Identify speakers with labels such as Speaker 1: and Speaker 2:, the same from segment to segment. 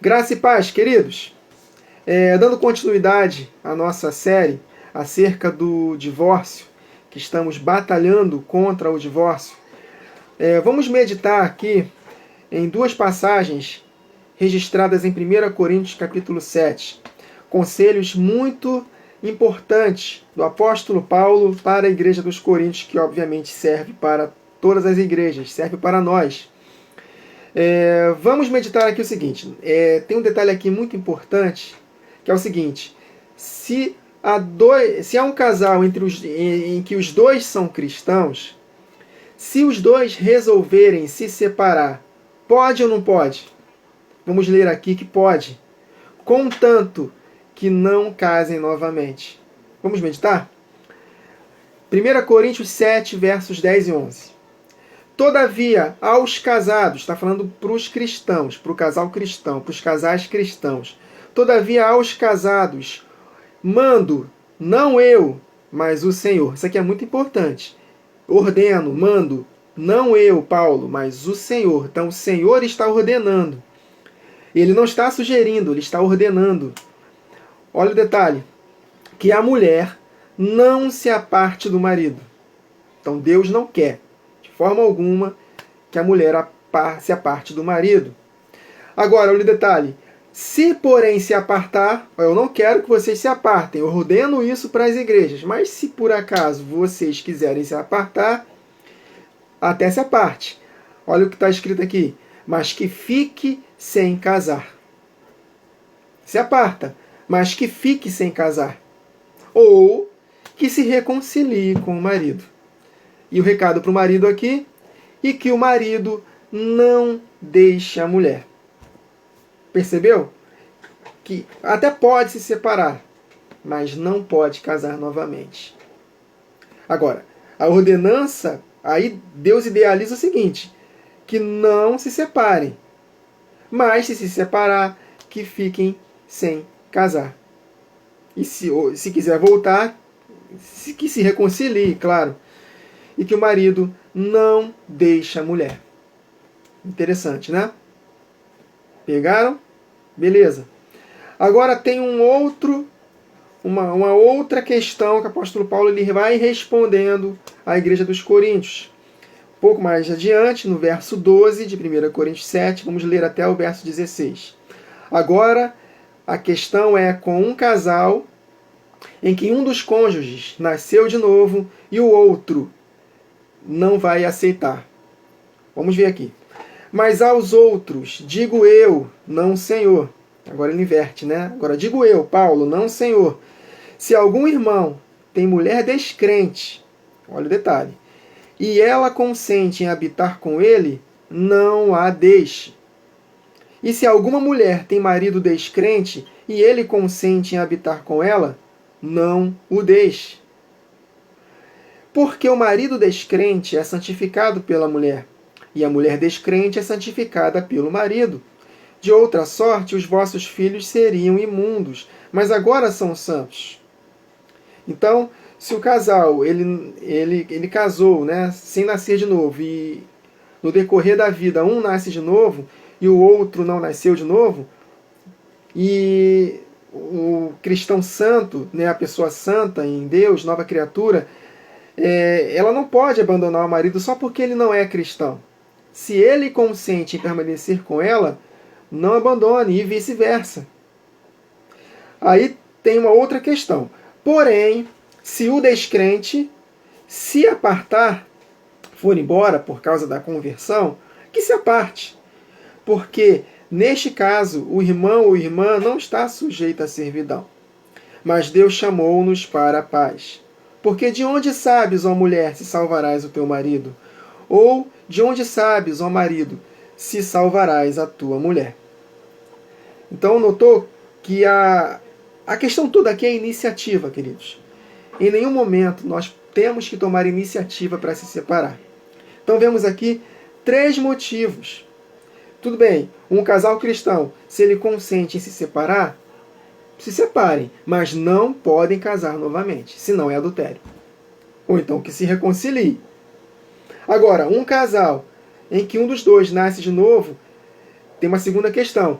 Speaker 1: Graça e paz, queridos. Dando continuidade à nossa série acerca do divórcio, que estamos batalhando contra o divórcio, vamos meditar aqui em duas passagens registradas em 1 Coríntios capítulo 7. Conselhos muito importantes do apóstolo Paulo para a igreja dos Coríntios, que obviamente serve para todas as igrejas, serve para nós. Vamos meditar aqui o seguinte, tem um detalhe aqui muito importante, que é o seguinte: se há um casal em que os dois são cristãos, se os dois resolverem se separar, pode ou não pode? Vamos ler aqui que pode, contanto que não casem novamente. Vamos meditar? 1 Coríntios 7, versos 10 e 11. Todavia, aos casados, está falando para os cristãos, para o casal cristão, para os casais cristãos. Todavia, aos casados, mando, não eu, mas o Senhor. Isso aqui é muito importante. Ordeno, mando, não eu, Paulo, mas o Senhor. Então, o Senhor está ordenando. Ele não está sugerindo, ele está ordenando. Olha o detalhe, que a mulher não se aparte do marido. Então, Deus não quer, de forma alguma, que a mulher se aparte do marido. Agora, olha o detalhe. Se, porém, se apartar, eu não quero que vocês se apartem, eu ordeno isso para as igrejas, mas se por acaso vocês quiserem se apartar, até se aparte. Olha o que está escrito aqui. Mas que fique sem casar. Se aparta, mas que fique sem casar. Ou que se reconcilie com o marido. E o recado para o marido aqui, e que o marido não deixe a mulher. Percebeu? Que até pode se separar, mas não pode casar novamente. Agora, a ordenança, aí Deus idealiza o seguinte, que não se separem, mas se separar, que fiquem sem casar. E se quiser voltar, que se reconcilie, claro. E que o marido não deixe a mulher. Interessante, né? Pegaram? Beleza. Agora tem uma outra questão que o apóstolo Paulo ele vai respondendo à igreja dos Coríntios. Um pouco mais adiante, no verso 12 de 1 Coríntios 7, vamos ler até o verso 16. Agora, a questão é com um casal em que um dos cônjuges nasceu de novo e o outro não vai aceitar. Vamos ver aqui. Mas aos outros, digo eu, não o Senhor. Agora ele inverte, né? Agora digo eu, Paulo, não o Senhor. Se algum irmão tem mulher descrente, olha o detalhe, e ela consente em habitar com ele, não a deixe. E se alguma mulher tem marido descrente e ele consente em habitar com ela, não o deixe. Porque o marido descrente é santificado pela mulher, e a mulher descrente é santificada pelo marido. De outra sorte, os vossos filhos seriam imundos, mas agora são santos. Então, se o casal ele casou, né, sem nascer de novo, e no decorrer da vida um nasce de novo e o outro não nasceu de novo, e o cristão santo, né, a pessoa santa em Deus, nova criatura, ela não pode abandonar o marido só porque ele não é cristão. Se ele consente em permanecer com ela, não abandone, e vice-versa. Aí tem uma outra questão. Porém, se o descrente se apartar, for embora por causa da conversão, que se aparte. Porque, neste caso, o irmão ou irmã não está sujeito à servidão. Mas Deus chamou-nos para a paz. Porque de onde sabes, ó mulher, se salvarás o teu marido? Ou de onde sabes, ó marido, se salvarás a tua mulher? Então, notou que a questão toda aqui é iniciativa, queridos. Em nenhum momento nós temos que tomar iniciativa para se separar. Então, vemos aqui 3 motivos. Tudo bem, um casal cristão, se ele consente em se separar, se separem, mas não podem casar novamente, senão é adultério. Ou então que se reconcilie. Agora, um casal em que um dos dois nasce de novo, tem uma segunda questão.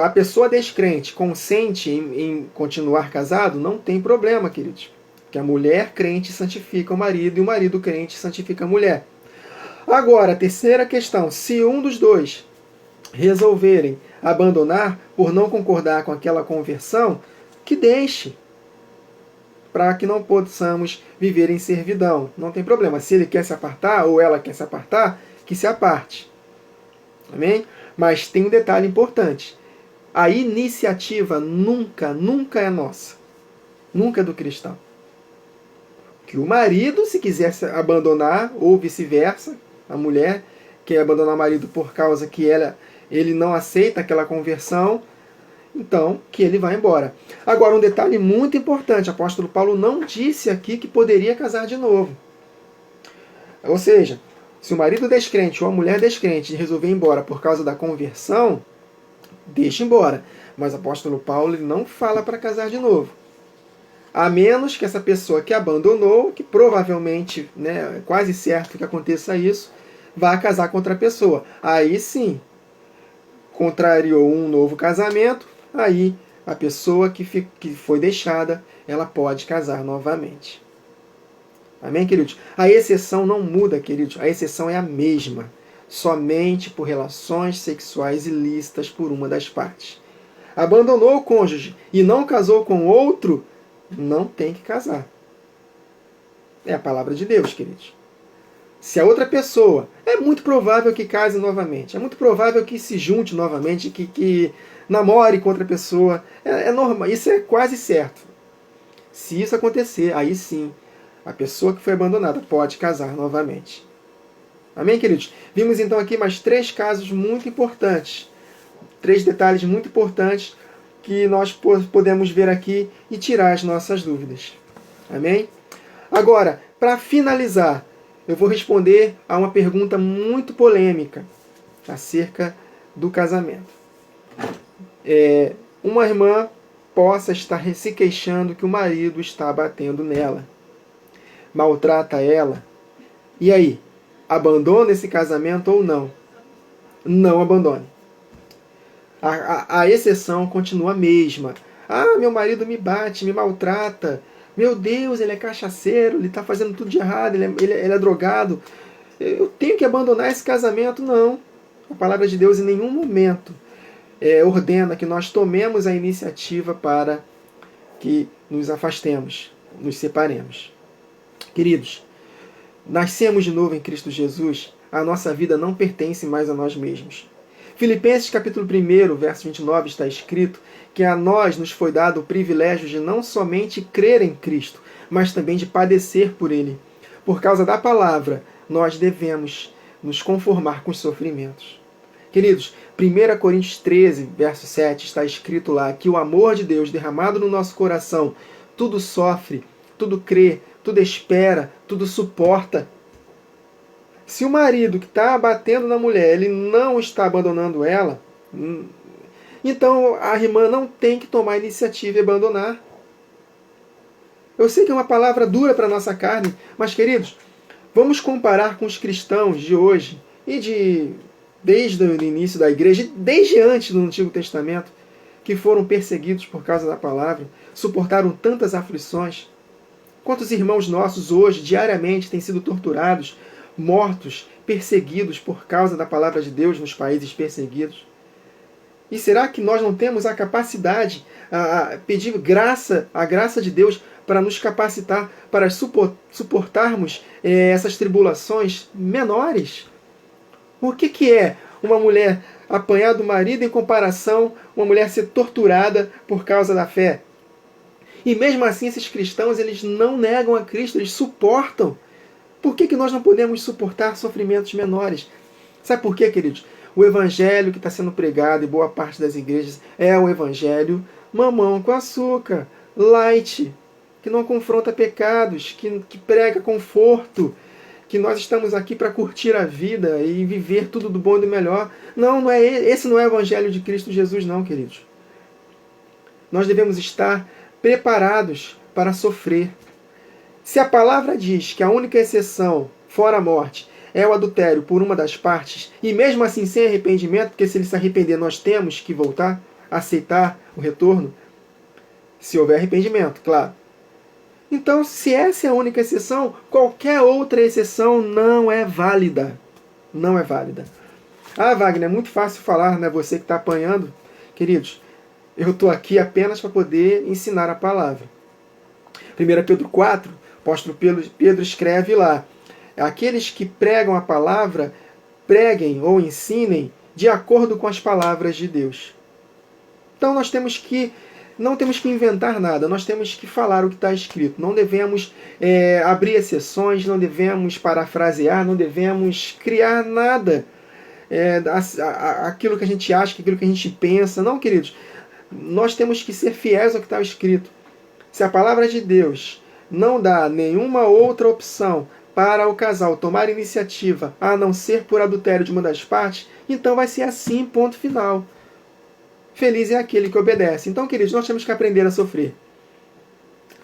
Speaker 1: a pessoa descrente consente em continuar casado, não tem problema, queridos. Que a mulher crente santifica o marido e o marido crente santifica a mulher. Agora, a terceira questão: se um dos dois resolverem abandonar por não concordar com aquela conversão, que deixe, para que não possamos viver em servidão. Não tem problema. Se ele quer se apartar ou ela quer se apartar, que se aparte. Amém? Mas tem um detalhe importante. A iniciativa nunca é nossa. Nunca é do cristão. Que o marido, se quiser se abandonar, ou vice-versa, a mulher quer abandonar o marido por causa que ele não aceita aquela conversão, então que ele vá embora. Agora, um detalhe muito importante: o apóstolo Paulo não disse aqui que poderia casar de novo. Ou seja, se o marido descrente ou a mulher descrente resolver ir embora por causa da conversão, deixa embora. Mas o apóstolo Paulo ele não fala para casar de novo. A menos que essa pessoa que abandonou, que provavelmente, né, é quase certo que aconteça isso, vá casar com outra pessoa. Aí sim, contrariou um novo casamento, aí a pessoa que foi deixada, ela pode casar novamente. Amém, queridos? A exceção não muda, queridos. A exceção é a mesma. Somente por relações sexuais ilícitas por uma das partes. Abandonou o cônjuge e não casou com outro, não tem que casar. É a palavra de Deus, queridos. Se a outra pessoa, é muito provável que case novamente, é muito provável que se junte novamente, que namore com outra pessoa, é normal, isso é quase certo. Se isso acontecer, aí sim, a pessoa que foi abandonada pode casar novamente. Amém, queridos? Vimos então aqui mais 3 casos muito importantes, 3 detalhes muito importantes que nós podemos ver aqui e tirar as nossas dúvidas. Amém? Agora, para finalizar, eu vou responder a uma pergunta muito polêmica acerca do casamento. Uma irmã possa estar se queixando que o marido está batendo nela, maltrata ela. E aí, abandona esse casamento ou não? Não abandone. A exceção continua a mesma. Ah, meu marido me bate, me maltrata. Meu Deus, ele é cachaceiro, ele está fazendo tudo de errado, ele é drogado. Eu tenho que abandonar esse casamento? Não. A palavra de Deus em nenhum momento ordena que nós tomemos a iniciativa para que nos afastemos, nos separemos. Queridos, nascemos de novo em Cristo Jesus, a nossa vida não pertence mais a nós mesmos. Filipenses capítulo 1, verso 29 está escrito que a nós nos foi dado o privilégio de não somente crer em Cristo, mas também de padecer por Ele. Por causa da palavra, nós devemos nos conformar com os sofrimentos. Queridos, 1 Coríntios 13, verso 7 está escrito lá que o amor de Deus derramado no nosso coração tudo sofre, tudo crê, tudo espera, tudo suporta. Se o marido que está batendo na mulher, ele não está abandonando ela, então a irmã não tem que tomar iniciativa e abandonar. Eu sei que é uma palavra dura para a nossa carne, mas, queridos, vamos comparar com os cristãos de hoje e desde o início da igreja, desde antes do Antigo Testamento, que foram perseguidos por causa da palavra, suportaram tantas aflições. Quantos irmãos nossos hoje, diariamente, têm sido torturados, mortos, perseguidos por causa da palavra de Deus nos países perseguidos? E será que nós não temos a capacidade, a pedir a graça de Deus para nos capacitar para suportarmos essas tribulações menores? O que é uma mulher apanhar do marido em comparação a uma mulher ser torturada por causa da fé? E mesmo assim esses cristãos eles não negam a Cristo, eles suportam. Por que nós não podemos suportar sofrimentos menores? Sabe por quê, queridos? O evangelho que está sendo pregado em boa parte das igrejas é o evangelho mamão com açúcar, light, que não confronta pecados, que prega conforto, que nós estamos aqui para curtir a vida e viver tudo do bom e do melhor. Não é esse não é o evangelho de Cristo Jesus, não, queridos. Nós devemos estar preparados para sofrer. Se a palavra diz que a única exceção, fora a morte, é o adultério por uma das partes, e mesmo assim sem arrependimento, porque se ele se arrepender nós temos que voltar, aceitar o retorno, se houver arrependimento, claro. Então, se essa é a única exceção, qualquer outra exceção não é válida. Não é válida. Ah, Wagner, é muito fácil falar, né? Você que está apanhando. Queridos, eu estou aqui apenas para poder ensinar a palavra. 1 Pedro 4, o apóstolo Pedro escreve lá: aqueles que pregam a palavra, preguem ou ensinem de acordo com as palavras de Deus. Então nós não temos que inventar nada, nós temos que falar o que está escrito. Não devemos abrir exceções, não devemos parafrasear, não devemos criar nada. Aquilo que a gente acha, aquilo que a gente pensa. Não, queridos, nós temos que ser fiéis ao que está escrito. Se a palavra de Deus não dá nenhuma outra opção para o casal tomar iniciativa, a não ser por adultério de uma das partes, então vai ser assim, ponto final. Feliz é aquele que obedece. Então, queridos, nós temos que aprender a sofrer.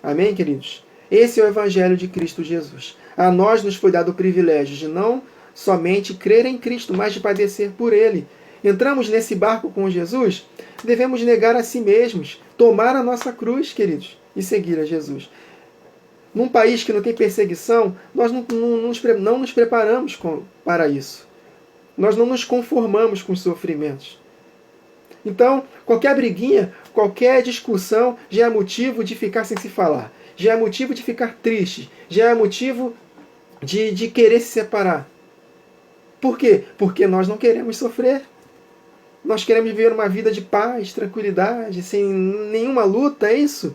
Speaker 1: Amém, queridos? Esse é o Evangelho de Cristo Jesus. A nós nos foi dado o privilégio de não somente crer em Cristo, mas de padecer por Ele. Entramos nesse barco com Jesus, devemos negar a si mesmos, tomar a nossa cruz, queridos, e seguir a Jesus. Num país que não tem perseguição, nós não nos preparamos para isso. Nós não nos conformamos com os sofrimentos. Então, qualquer briguinha, qualquer discussão já é motivo de ficar sem se falar. Já é motivo de ficar triste. Já é motivo de querer se separar. Por quê? Porque nós não queremos sofrer. Nós queremos viver uma vida de paz, tranquilidade, sem nenhuma luta, é isso?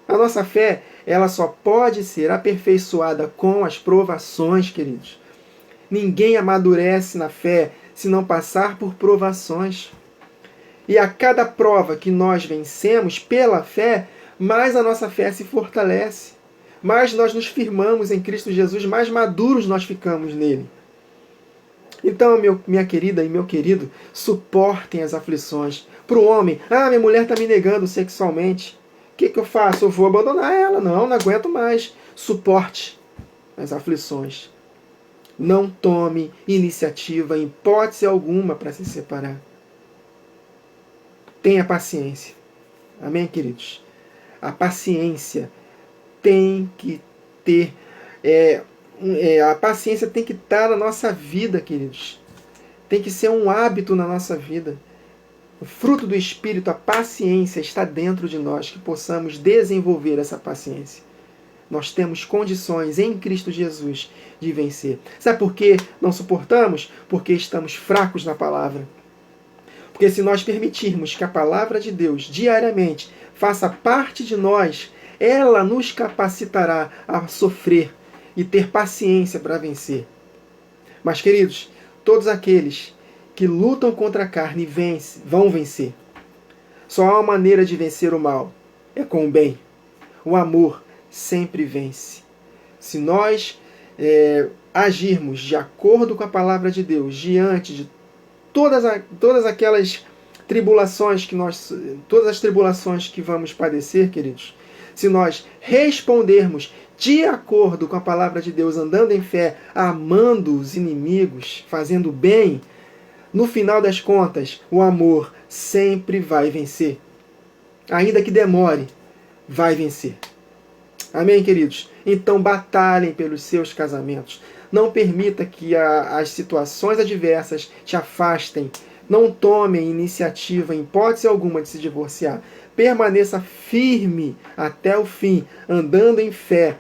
Speaker 1: A nossa fé, ela só pode ser aperfeiçoada com as provações, queridos. Ninguém amadurece na fé se não passar por provações. E a cada prova que nós vencemos pela fé, mais a nossa fé se fortalece. Mais nós nos firmamos em Cristo Jesus, mais maduros nós ficamos nele. Então, minha querida e meu querido, suportem as aflições. Para o homem, minha mulher está me negando sexualmente. O que eu faço? Eu vou abandonar ela. Não aguento mais. Suporte as aflições. Não tome iniciativa em hipótese alguma para se separar. Tenha paciência. Amém, queridos? A paciência tem que ter... a paciência tem que estar na nossa vida, queridos. Tem que ser um hábito na nossa vida. O fruto do Espírito, a paciência, está dentro de nós, que possamos desenvolver essa paciência. Nós temos condições em Cristo Jesus de vencer. Sabe por que não suportamos? Porque estamos fracos na palavra. Porque se nós permitirmos que a palavra de Deus diariamente faça parte de nós, ela nos capacitará a sofrer e ter paciência para vencer. Mas, queridos, todos aqueles que lutam contra a carne vão vencer. Só há uma maneira de vencer o mal, é com o bem. O amor sempre vence. Se nós agirmos de acordo com a palavra de Deus, diante de todas aquelas tribulações todas as tribulações que vamos padecer, queridos, se nós respondermos de acordo com a palavra de Deus, andando em fé, amando os inimigos, fazendo bem, no final das contas, o amor sempre vai vencer. Ainda que demore, vai vencer. Amém, queridos? Então batalhem pelos seus casamentos. Não permita que as situações adversas te afastem. Não tomem iniciativa, em hipótese alguma, de se divorciar. Permaneça firme até o fim, andando em fé.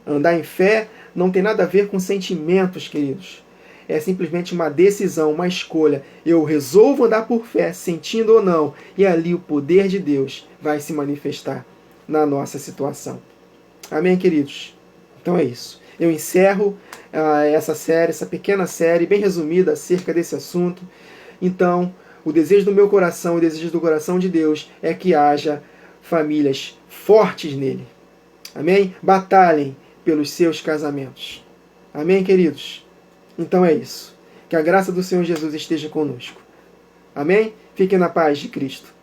Speaker 1: Andar em fé não tem nada a ver com sentimentos, queridos. É simplesmente uma decisão, uma escolha. Eu resolvo andar por fé, sentindo ou não, e ali o poder de Deus vai se manifestar na nossa situação. Amém, queridos? Então é isso. Eu encerro essa série, essa pequena série, bem resumida, acerca desse assunto. Então, o desejo do meu coração, o desejo do coração de Deus é que haja famílias fortes nele. Amém? Batalhem pelos seus casamentos. Amém, queridos? Então é isso. Que a graça do Senhor Jesus esteja conosco. Amém? Fiquem na paz de Cristo.